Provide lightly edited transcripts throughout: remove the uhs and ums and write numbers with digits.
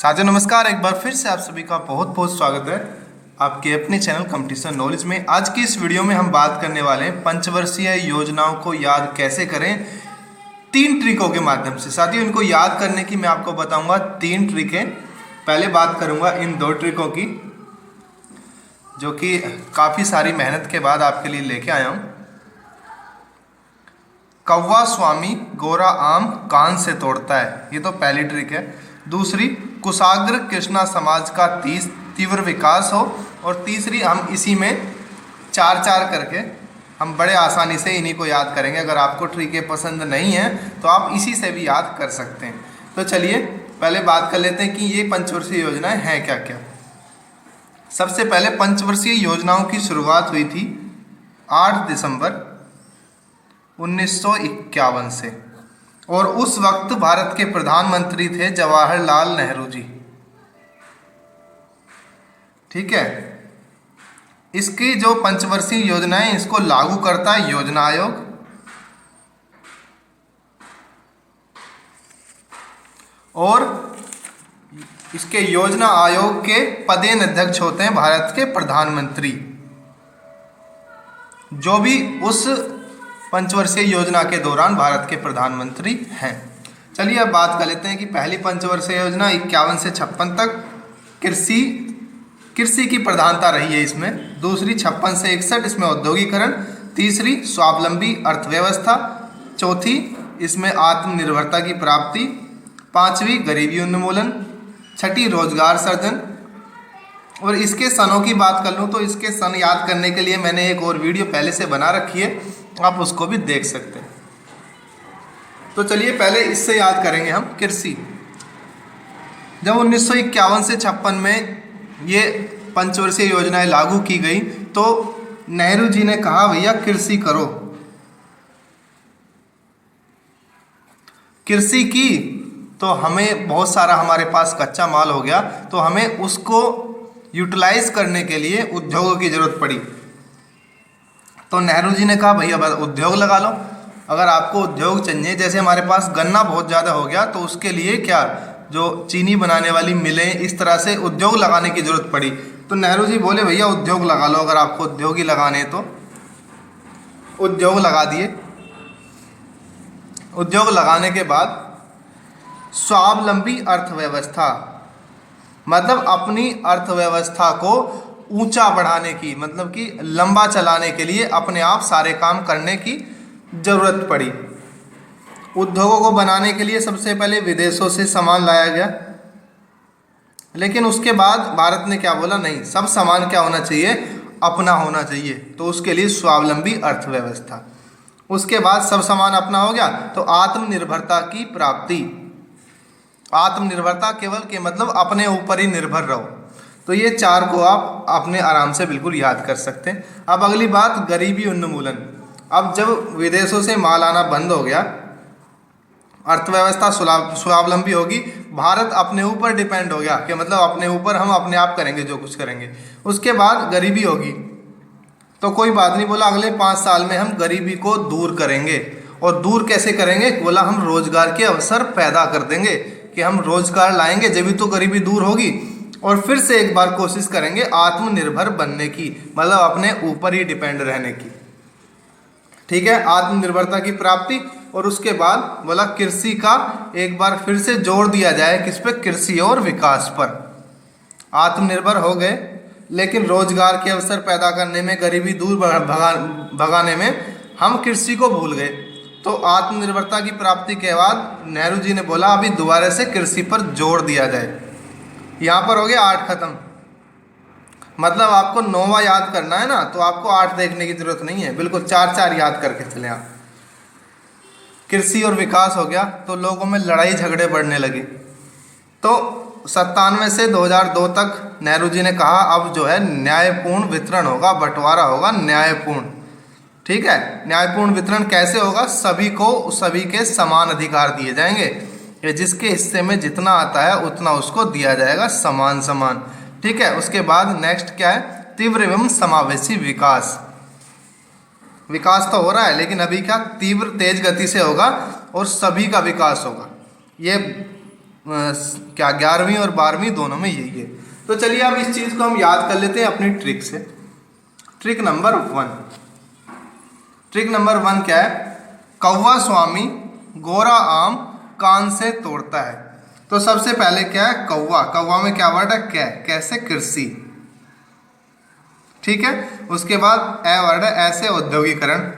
साथियों नमस्कार, एक बार फिर से आप सभी का बहुत बहुत स्वागत है आपके अपने चैनल कंपटीशन नॉलेज में। आज की इस वीडियो में हम बात करने वाले हैं पंचवर्षीय योजनाओं को याद कैसे करें 3 ट्रिकों के माध्यम से। साथियों इनको याद करने की मैं आपको बताऊंगा 3 ट्रिकें। पहले बात करूंगा इन 2 ट्रिकों की जो कि काफ़ी सारी मेहनत के बाद आपके लिए लेके आया हूँ। कौवा स्वामी गोरा आम कान से तोड़ता है, ये तो पहली ट्रिक है। दूसरी, कुशाग्र कृष्णा समाज का तीव्र विकास हो। और तीसरी, हम इसी में 4-4 करके हम बड़े आसानी से इन्हीं को याद करेंगे। अगर आपको ट्रिकें पसंद नहीं है तो आप इसी से भी याद कर सकते हैं। तो चलिए पहले बात कर लेते हैं कि ये पंचवर्षीय योजनाएं हैं क्या क्या। सबसे पहले पंचवर्षीय योजनाओं की शुरुआत हुई थी 8 दिसंबर 1951 से, और उस वक्त भारत के प्रधानमंत्री थे जवाहरलाल नेहरू जी। ठीक है, इसकी जो पंचवर्षीय योजना है इसको लागू करता है योजना आयोग, और इसके योजना आयोग के पदेन अध्यक्ष होते हैं भारत के प्रधानमंत्री, जो भी उस पंचवर्षीय योजना के दौरान भारत के प्रधानमंत्री हैं। चलिए अब बात कर लेते हैं कि पहली पंचवर्षीय योजना 51 से 56 तक कृषि की प्रधानता रही है इसमें। दूसरी 56 से 61 इसमें औद्योगिकरण। तीसरी स्वावलंबी अर्थव्यवस्था। चौथी इसमें आत्मनिर्भरता की प्राप्ति। पांचवी गरीबी उन्मूलन। छठी रोजगार सृजन। और इसके सनों की बात कर लूँ तो इसके सन याद करने के लिए मैंने एक और वीडियो पहले से बना रखी है, आप उसको भी देख सकते हैं। तो चलिए पहले इससे याद करेंगे हम कृषि। जब 1951 से 56 में ये पंचवर्षीय योजनाएं लागू की गई तो नेहरू जी ने कहा भैया कृषि करो। कृषि की तो हमें बहुत सारा हमारे पास कच्चा माल हो गया, तो हमें उसको यूटिलाइज करने के लिए उद्योगों की जरूरत पड़ी। तो नेहरू जी ने कहा भैया उद्योग लगा लो। अगर आपको उद्योग चाहिए, जैसे हमारे पास गन्ना बहुत ज़्यादा हो गया तो उसके लिए क्या जो चीनी बनाने वाली मिलें, इस तरह से उद्योग लगाने की ज़रूरत पड़ी। तो नेहरू जी बोले भैया उद्योग लगा लो, अगर आपको उद्योग ही लगाने तो उद्योग लगा दिए। उद्योग लगाने के बाद स्वावलंबी अर्थव्यवस्था, मतलब अपनी अर्थव्यवस्था को ऊंचा बढ़ाने की, मतलब कि लंबा चलाने के लिए अपने आप सारे काम करने की जरूरत पड़ी। उद्योगों को बनाने के लिए सबसे पहले विदेशों से सामान लाया गया, लेकिन उसके बाद भारत ने क्या बोला, नहीं, सब सामान क्या होना चाहिए, अपना होना चाहिए। तो उसके लिए स्वावलंबी अर्थव्यवस्था। उसके बाद सब सामान अपना हो गया तो आत्मनिर्भरता की प्राप्ति। आत्मनिर्भरता केवल के मतलब अपने ऊपर ही निर्भर रहो। तो ये 4 को आप अपने आराम से बिल्कुल याद कर सकते हैं। अब अगली बात गरीबी उन्मूलन। अब जब विदेशों से माल आना बंद हो गया, अर्थव्यवस्था स्वावलंबी होगी, भारत अपने ऊपर डिपेंड हो गया कि मतलब अपने ऊपर हम अपने आप करेंगे जो कुछ करेंगे। उसके बाद गरीबी होगी तो कोई बात नहीं, बोला अगले 5 साल में हम गरीबी को दूर करेंगे। और दूर कैसे करेंगे, बोला हम रोजगार के अवसर पैदा कर देंगे, कि हम रोजगार लाएंगे जब भी तो गरीबी दूर होगी। और फिर से एक बार कोशिश करेंगे आत्मनिर्भर बनने की, मतलब अपने ऊपर ही डिपेंड रहने की। ठीक है, आत्मनिर्भरता की प्राप्ति। और उसके बाद बोला कृषि का एक बार फिर से जोर दिया जाए, किस पे, कृषि और विकास पर। आत्मनिर्भर हो गए, लेकिन रोजगार के अवसर पैदा करने में, गरीबी दूर भगाने में हम कृषि को भूल गए। तो आत्मनिर्भरता की प्राप्ति के बाद नेहरू जी ने बोला अभी दोबारा से कृषि पर जोर दिया जाए। यहाँ पर हो गया 8 खत्म। मतलब आपको 9वां याद करना है ना, तो आपको 8 देखने की जरूरत नहीं है, बिल्कुल 4-4 याद करके चले आप। कृषि और विकास हो गया तो लोगों में लड़ाई झगड़े बढ़ने लगे। तो 97 से 2002 तक नेहरू जी ने कहा अब जो है न्यायपूर्ण वितरण होगा, बंटवारा होगा न्यायपूर्ण। ठीक है, न्यायपूर्ण वितरण कैसे होगा, सभी को सभी के समान अधिकार दिए जाएंगे, जिसके हिस्से में जितना आता है उतना उसको दिया जाएगा समान समान। ठीक है, उसके बाद नेक्स्ट क्या है, तीव्र एवं समावेशी विकास। विकास तो हो रहा है लेकिन अभी क्या, तीव्र तेज गति से होगा और सभी का विकास होगा। ये क्या 11वीं और 12वीं दोनों में यही है। तो चलिए अब इस चीज़ को हम याद कर लेते हैं अपनी ट्रिक से। ट्रिक नंबर 1, ट्रिक नंबर 1 क्या है? कौवा स्वामी गोरा आम कान से तोड़ता है। तो सबसे पहले क्या है? कौवा, कौवा में क्या वर्ड है? कै, कैसे कृषि, ठीक है। उसके बाद ए वर्ड है, ऐसे औद्योगिकरण।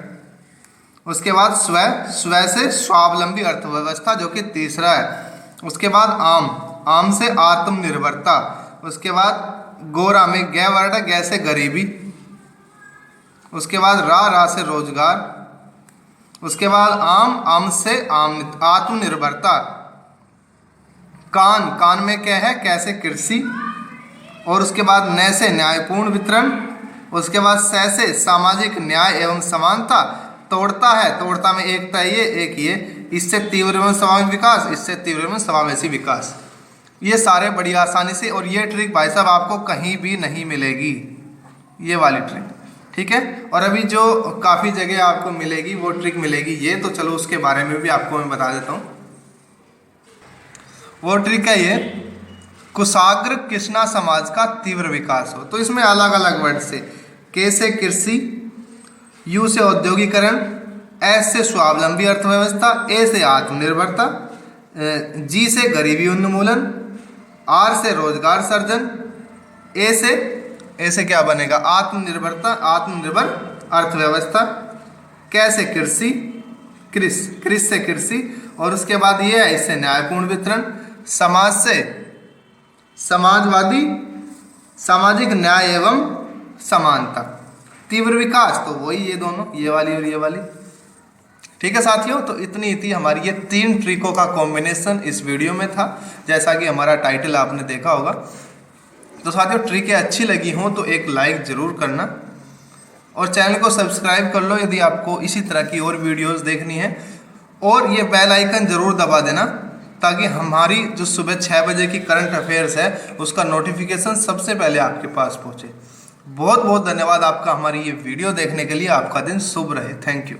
उसके बाद स्व, स्व से स्वावलंबी अर्थव्यवस्था जो कि तीसरा है। उसके बाद आम, आम से आत्मनिर्भरता। उसके बाद गोरा में गै वर्ड है, गै से गरीबी। उसके बाद रा से रोजगार। उसके बाद आम, आम से आत्मनिर्भरता। कान, कान में क्या है? कैसे कृषि। और उसके बाद न से न्यायपूर्ण वितरण। उसके बाद से सामाजिक न्याय एवं समानता। तोड़ता है, तोड़ता में एकता ये, एक ये, इससे तीव्र एवं समावेशी विकास, इससे तीव्र एवं समावेशी विकास। ये सारे बड़ी आसानी से, और ये ट्रिक भाई साहब आपको कहीं भी नहीं मिलेगी, ये वाली ट्रिक, ठीक है। और अभी जो काफ़ी जगह आपको मिलेगी वो ट्रिक मिलेगी ये, तो चलो उसके बारे में भी आपको मैं बता देता हूँ। वो ट्रिक है ये, कुशाग्र कृष्णा समाज का तीव्र विकास हो। तो इसमें अलग अलग वर्ड से, के से कृषि, यू से औद्योगिकरण, एस से स्वावलंबी अर्थव्यवस्था, ए से आत्मनिर्भरता, जी से गरीबी उन्मूलन, आर से रोजगार सर्जन, ए से क्या बनेगा? आत्मनिर्भरता, आत्मनिर्भर अर्थव्यवस्था, कैसे कृषि, कृष से कृषि। और उसके बाद ये है, इससे न्यायपूर्ण वितरण, समाज से समाजवादी, सामाजिक न्याय एवं समानता, तीव्र विकास, तो वही ये दोनों, ये वाली और ये वाली, ठीक है साथियों। तो इतनी ही थी हमारी ये 3 ट्रिकों का कॉम्बिनेशन इस वीडियो में था, जैसा कि हमारा टाइटल आपने देखा होगा। तो साथियों ट्रिकें अच्छी लगी हों तो एक लाइक ज़रूर करना, और चैनल को सब्सक्राइब कर लो यदि आपको इसी तरह की और वीडियोस देखनी है, और ये बेल आइकन ज़रूर दबा देना ताकि हमारी जो सुबह 6 बजे की करंट अफेयर्स है उसका नोटिफिकेशन सबसे पहले आपके पास पहुँचे। बहुत बहुत धन्यवाद आपका हमारी ये वीडियो देखने के लिए। आपका दिन शुभ रहे। Thank you.